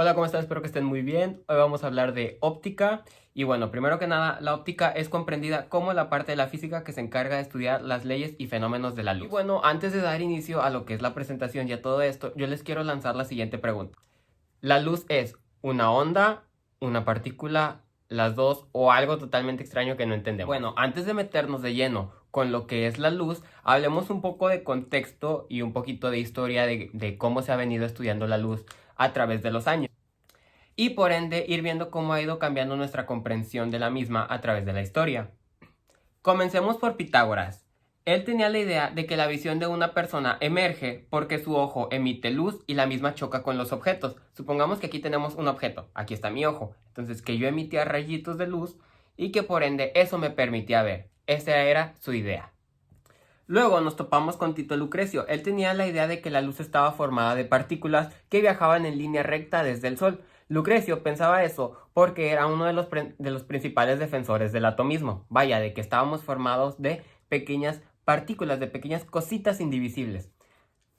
Hola, ¿cómo están? Espero que estén muy bien. Hoy vamos a hablar de óptica. Y bueno, primero que nada, la óptica es comprendida como la parte de la física que se encarga de estudiar las leyes y fenómenos de la luz. Y bueno, antes de dar inicio a lo que es la presentación y a todo esto, yo les quiero lanzar la siguiente pregunta. ¿La luz es una onda, una partícula, las dos o algo totalmente extraño que no entendemos? Bueno, antes de meternos de lleno con lo que es la luz, hablemos un poco de contexto y un poquito de historia de cómo se ha venido estudiando la luz a través de los años y por ende ir viendo cómo ha ido cambiando nuestra comprensión de la misma a través de la historia. Comencemos por Pitágoras. Él tenía la idea de que la visión de una persona emerge porque su ojo emite luz y la misma choca con los objetos. Supongamos que aquí tenemos un objeto, aquí está mi ojo, entonces que yo emitía rayitos de luz y que por ende eso me permitía ver. Esa era su idea. Luego nos topamos con Tito Lucrecio. Él tenía la idea de que la luz estaba formada de partículas que viajaban en línea recta desde el Sol. Lucrecio pensaba eso porque era uno de los principales defensores del atomismo. Vaya, de que estábamos formados de pequeñas partículas, de pequeñas cositas indivisibles.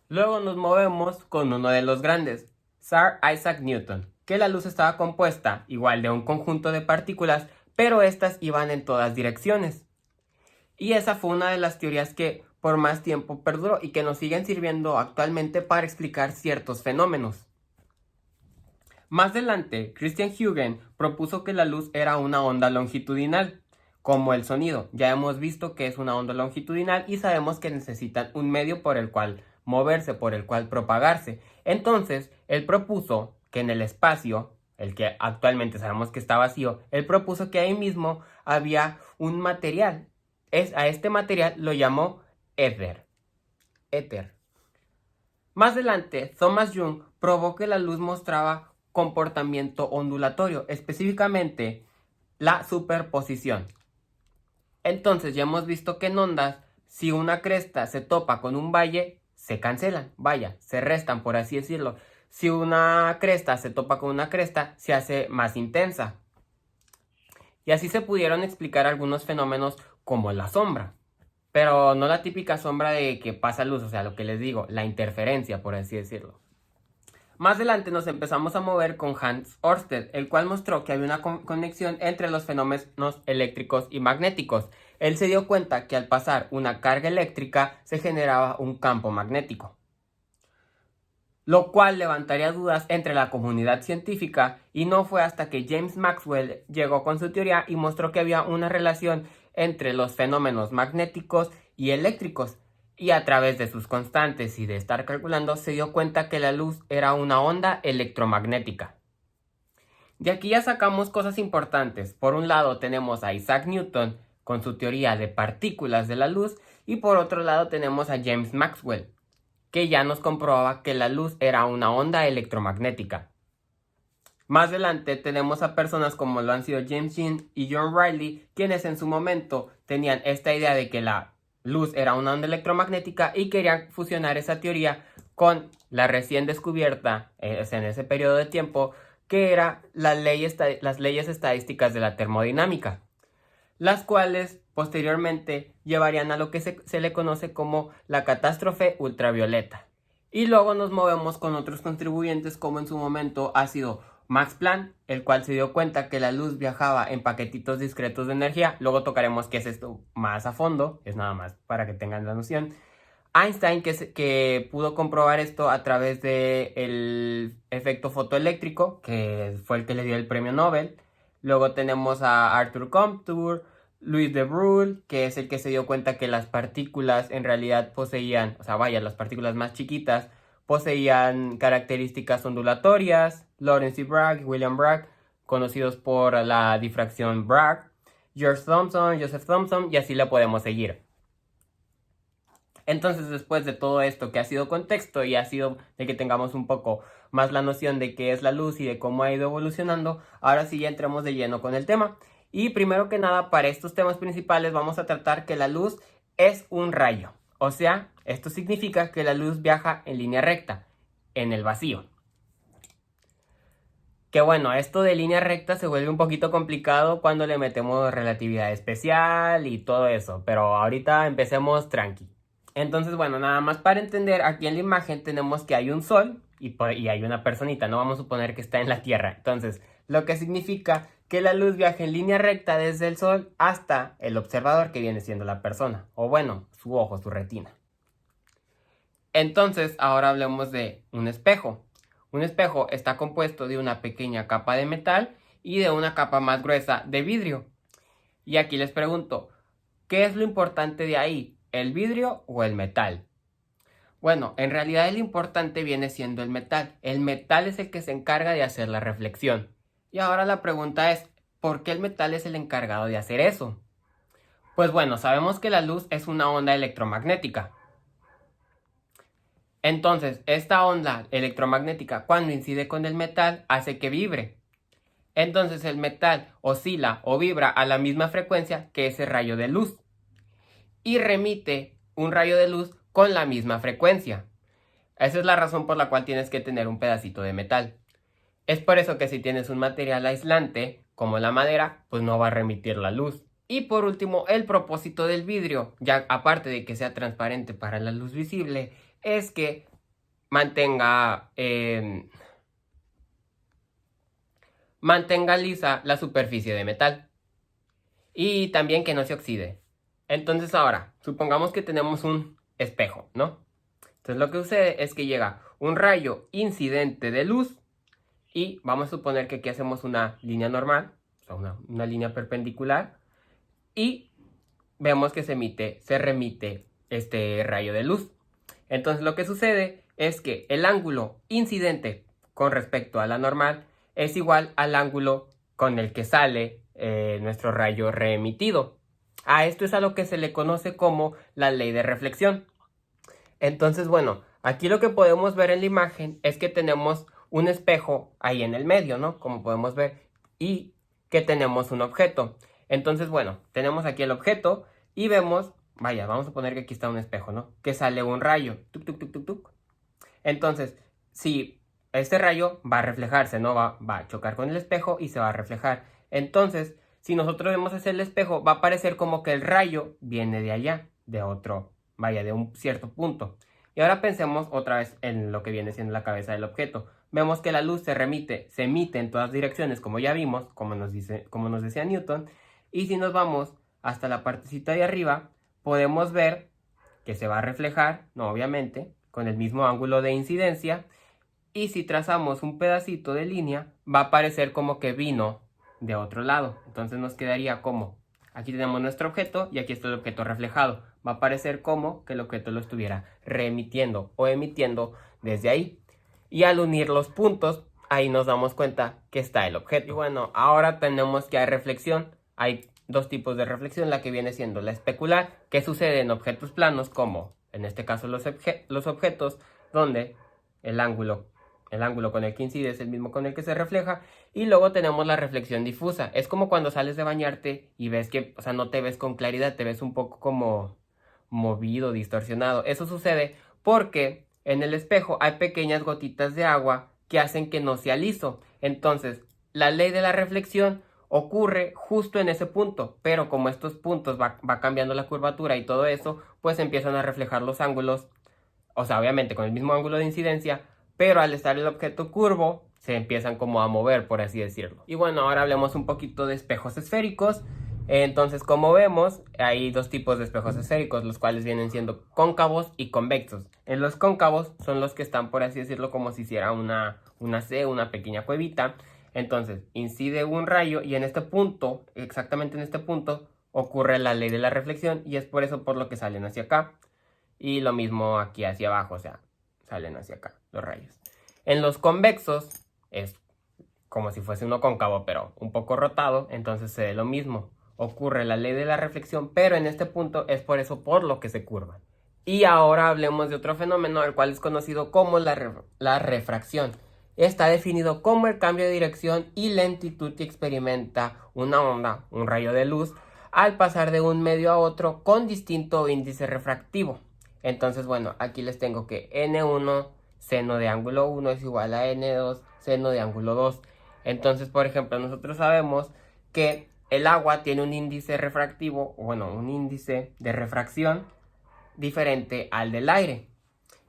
Luego nos movemos con uno de los grandes, Sir Isaac Newton, que la luz estaba compuesta igual de un conjunto de partículas, pero estas iban en todas direcciones. Y esa fue una de las teorías que por más tiempo perduró y que nos siguen sirviendo actualmente para explicar ciertos fenómenos. Más adelante, Christian Huygens propuso que la luz era una onda longitudinal, como el sonido. Ya hemos visto que es una onda longitudinal y sabemos que necesitan un medio por el cual moverse, por el cual propagarse. Entonces, él propuso que en el espacio, el que actualmente sabemos que está vacío, él propuso que ahí mismo había un material. A este material lo llamó éter. Más adelante, Thomas Young probó que la luz mostraba comportamiento ondulatorio, específicamente la superposición. Entonces ya hemos visto que en ondas, si una cresta se topa con un valle, se cancelan, vaya, se restan, por así decirlo. Si una cresta se topa con una cresta, se hace más intensa. Y así se pudieron explicar algunos fenómenos como la sombra. Pero no la típica sombra de que pasa luz, o sea, lo que les digo, la interferencia, por así decirlo. Más adelante nos empezamos a mover con Hans Ørsted, el cual mostró que había una conexión entre los fenómenos eléctricos y magnéticos. Él se dio cuenta que al pasar una carga eléctrica se generaba un campo magnético, lo cual levantaría dudas entre la comunidad científica, y no fue hasta que James Maxwell llegó con su teoría y mostró que había una relación entre los fenómenos magnéticos y eléctricos, y a través de sus constantes y de estar calculando se dio cuenta que la luz era una onda electromagnética. De aquí ya sacamos cosas importantes. Por un lado tenemos a Isaac Newton con su teoría de partículas de la luz, y por otro lado tenemos a James Maxwell, que ya nos comprobaba que la luz era una onda electromagnética. Más adelante tenemos a personas como lo han sido James Jean y John Riley, quienes en su momento tenían esta idea de que la luz era una onda electromagnética y querían fusionar esa teoría con la recién descubierta, en ese periodo de tiempo, que era las leyes estadísticas de la termodinámica, las cuales posteriormente llevarían a lo que se le conoce como la catástrofe ultravioleta. Y luego nos movemos con otros contribuyentes, como en su momento ha sido Max Planck, el cual se dio cuenta que la luz viajaba en paquetitos discretos de energía. Luego tocaremos qué es esto más a fondo, es nada más para que tengan la noción. Einstein, que pudo comprobar esto a través del efecto fotoeléctrico, que fue el que le dio el premio Nobel. Luego tenemos a Arthur Compton, Louis de Broglie, que es el que se dio cuenta que las partículas en realidad poseían, o sea, vaya, las partículas más chiquitas poseían características ondulatorias. Lawrence y Bragg, William Bragg, conocidos por la difracción Bragg. George Thomson, Joseph Thomson, y así la podemos seguir. Entonces, después de todo esto que ha sido contexto y ha sido de que tengamos un poco más la noción de qué es la luz y de cómo ha ido evolucionando, ahora sí ya entremos de lleno con el tema. Y primero que nada, para estos temas principales vamos a tratar que la luz es un rayo. O sea, esto significa que la luz viaja en línea recta, en el vacío. Que bueno, esto de línea recta se vuelve un poquito complicado cuando le metemos relatividad especial y todo eso, pero ahorita empecemos tranqui. Entonces, bueno, nada más para entender, aquí en la imagen tenemos que hay un sol, y hay una personita, no vamos a suponer que está en la Tierra. Entonces, lo que significa que la luz viaja en línea recta desde el Sol hasta el observador, que viene siendo la persona, o bueno, su ojo, su retina. Entonces, ahora hablemos de un espejo. Un espejo está compuesto de una pequeña capa de metal y de una capa más gruesa de vidrio. Y aquí les pregunto, ¿qué es lo importante de ahí? ¿El vidrio o el metal? Bueno, en realidad el importante viene siendo el metal. El metal es el que se encarga de hacer la reflexión. Y ahora la pregunta es, ¿por qué el metal es el encargado de hacer eso? Pues bueno, sabemos que la luz es una onda electromagnética. Entonces, esta onda electromagnética, cuando incide con el metal, hace que vibre. Entonces, el metal oscila o vibra a la misma frecuencia que ese rayo de luz. Y remite un rayo de luz con la misma frecuencia. Esa es la razón por la cual tienes que tener un pedacito de metal. Es por eso que si tienes un material aislante, como la madera, pues no va a remitir la luz. Y por último, el propósito del vidrio, ya aparte de que sea transparente para la luz visible, es que mantenga lisa la superficie de metal. Y también que no se oxide. Entonces ahora, supongamos que tenemos un espejo, ¿no? Entonces lo que sucede es que llega un rayo incidente de luz y vamos a suponer que aquí hacemos una línea normal, o sea, una línea perpendicular, y vemos que se remite este rayo de luz. Entonces lo que sucede es que el ángulo incidente con respecto a la normal es igual al ángulo con el que sale nuestro rayo reemitido. A esto es a lo que se le conoce como la ley de reflexión. Entonces, bueno, aquí lo que podemos ver en la imagen es que tenemos un espejo ahí en el medio, ¿no? Como podemos ver, y que tenemos un objeto. Entonces, bueno, tenemos aquí el objeto y vemos, vaya, vamos a poner que aquí está un espejo, ¿no? Que sale un rayo, tuk, tuk, tuk, tuk, tuk. Entonces, si este rayo va a reflejarse, ¿no? Va a chocar con el espejo y se va a reflejar. Entonces, si nosotros vemos hacia el espejo, va a parecer como que el rayo viene de allá, de otro, vaya, de un cierto punto. Y ahora pensemos otra vez en lo que viene siendo la cabeza del objeto. Vemos que la luz se emite en todas direcciones, como ya vimos, como nos decía Newton. Y si nos vamos hasta la partecita de arriba, podemos ver que se va a reflejar, no obviamente, con el mismo ángulo de incidencia. Y si trazamos un pedacito de línea, va a parecer como que vino de otro lado. Entonces nos quedaría como, aquí tenemos nuestro objeto y aquí está el objeto reflejado. Va a parecer como que el objeto lo estuviera reemitiendo o emitiendo desde ahí. Y al unir los puntos, ahí nos damos cuenta que está el objeto. Y bueno, ahora tenemos que hay reflexión. Hay dos tipos de reflexión, la que viene siendo la especular, que sucede en objetos planos como, en este caso, los objetos, donde el ángulo con el que incide es el mismo con el que se refleja. Y luego tenemos la reflexión difusa. Es como cuando sales de bañarte y ves que, o sea, no te ves con claridad, te ves un poco como movido, distorsionado. Eso sucede porque en el espejo hay pequeñas gotitas de agua que hacen que no sea liso. Entonces, la ley de la reflexión ocurre justo en ese punto, pero como estos puntos va cambiando la curvatura y todo eso, pues empiezan a reflejar los ángulos, o sea, obviamente con el mismo ángulo de incidencia, pero al estar el objeto curvo, se empiezan como a mover, por así decirlo. Y bueno, ahora hablemos un poquito de espejos esféricos. Entonces, como vemos, hay dos tipos de espejos esféricos, los cuales vienen siendo cóncavos y convexos. En los cóncavos son los que están, por así decirlo, como si hiciera una C, una pequeña cuevita. Entonces, incide un rayo y en este punto, exactamente en este punto, ocurre la ley de la reflexión y es por eso por lo que salen hacia acá. Y lo mismo aquí hacia abajo, o sea, salen hacia acá los rayos. En los convexos es como si fuese uno cóncavo, pero un poco rotado, entonces se ve lo mismo. Ocurre la ley de la reflexión, pero en este punto es por eso por lo que se curvan. Y ahora hablemos de otro fenómeno, el cual es conocido como la refracción. Está definido como el cambio de dirección y lentitud que experimenta una onda, un rayo de luz, al pasar de un medio a otro con distinto índice refractivo. Entonces, bueno, aquí les tengo que N1 seno de ángulo 1 es igual a N2 seno de ángulo 2. Entonces, por ejemplo, nosotros sabemos que el agua tiene un índice refractivo, bueno, un índice de refracción diferente al del aire.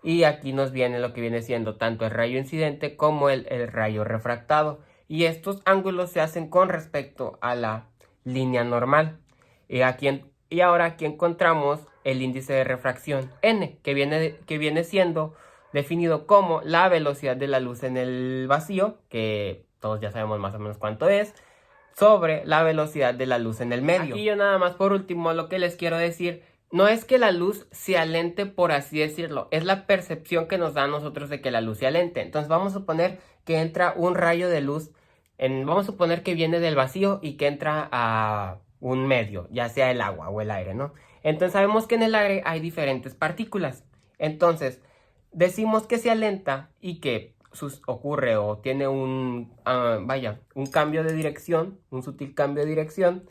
Y aquí nos viene lo que viene siendo tanto el rayo incidente como el rayo refractado. Y estos ángulos se hacen con respecto a la línea normal. Y ahora aquí encontramos el índice de refracción n, que viene siendo definido como la velocidad de la luz en el vacío, que todos ya sabemos más o menos cuánto es, sobre la velocidad de la luz en el medio. Aquí yo nada más por último lo que les quiero decir, no es que la luz se alente por así decirlo, es la percepción que nos da a nosotros de que la luz se alente. Entonces vamos a suponer que entra un rayo de luz, vamos a suponer que viene del vacío y que entra a un medio, ya sea el agua o el aire, ¿no? Entonces sabemos que en el aire hay diferentes partículas. Entonces decimos que se alenta y que ocurre o tiene un cambio de dirección, un sutil cambio de dirección,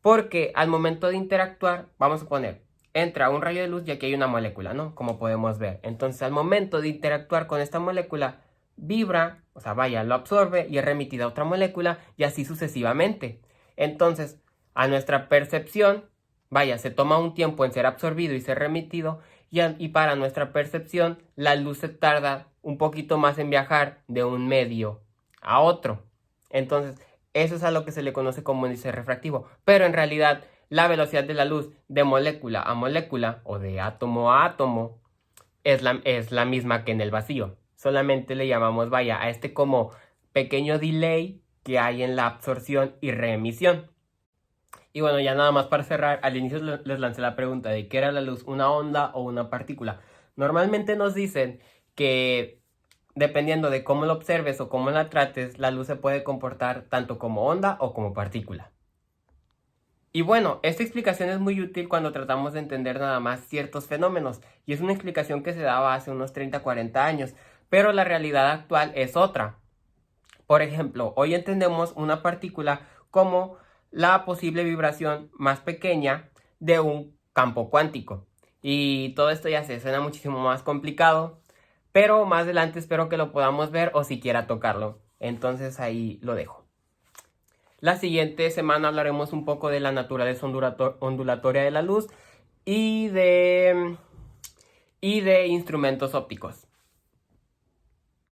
porque al momento de interactuar, vamos a poner, entra un rayo de luz y aquí hay una molécula, ¿no? Como podemos ver. Entonces al momento de interactuar con esta molécula, vibra, o sea, lo absorbe y es remitida a otra molécula y así sucesivamente. Entonces, a nuestra percepción, se toma un tiempo en ser absorbido y ser remitido y para nuestra percepción, la luz se tarda un poquito más en viajar de un medio a otro. Entonces, eso es a lo que se le conoce como índice refractivo. Pero en realidad, la velocidad de la luz de molécula a molécula o de átomo a átomo es la misma que en el vacío. Solamente le llamamos, a este como pequeño delay que hay en la absorción y reemisión. Y bueno, ya nada más para cerrar, al inicio les lancé la pregunta de qué era la luz, una onda o una partícula. Normalmente nos dicen que dependiendo de cómo lo observes o cómo la trates, la luz se puede comportar tanto como onda o como partícula. Y bueno, esta explicación es muy útil cuando tratamos de entender nada más ciertos fenómenos, y es una explicación que se daba hace unos 30-40 años, pero la realidad actual es otra. Por ejemplo, hoy entendemos una partícula como la posible vibración más pequeña de un campo cuántico. Y todo esto ya se suena muchísimo más complicado, pero más adelante espero que lo podamos ver o siquiera tocarlo. Entonces ahí lo dejo. La siguiente semana hablaremos un poco de la naturaleza ondulatoria de la luz y de instrumentos ópticos.